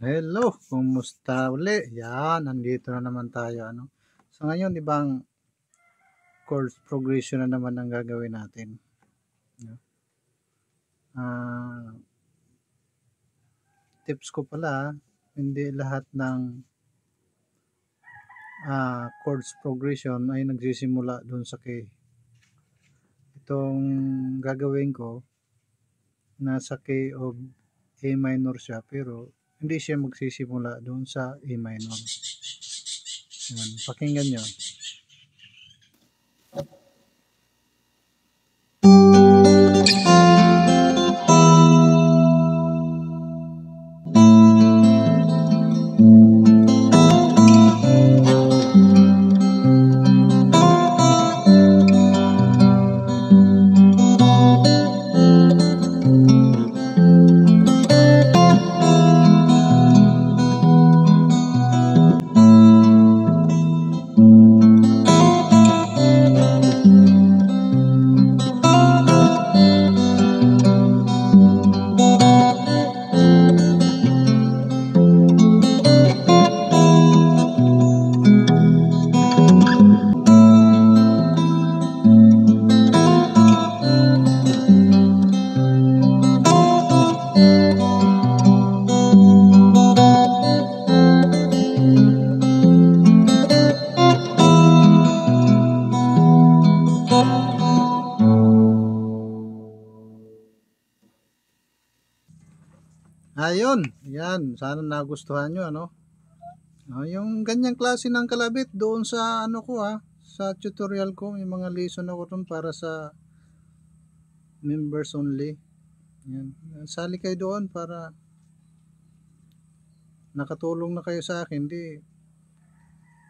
Hello, kumusta uli? Yan, nandito na naman tayo. So ngayon, ibang chord progression na naman ang gagawin natin. Tips ko pala, hindi lahat ng chords progression ay nagsisimula dun sa K. Itong gagawin ko, nasa K of A minor siya, pero hindi siya magsisimula dun sa A minor. Yan, pakinggan nyo. Ayun, yan, sana nagustuhan nyo, yung ganyang klase ng kalabit doon sa sa tutorial ko, may mga lesson ako doon para sa members only. Yan, sali kayo doon para nakatulong na kayo sa akin, di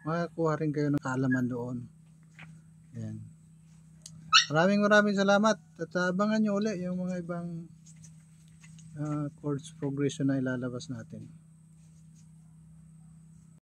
makakuha rin kayo ng kaalaman doon. Yan. Maraming salamat at abangan nyo ulit yung mga ibang chords progression na ilalabas natin.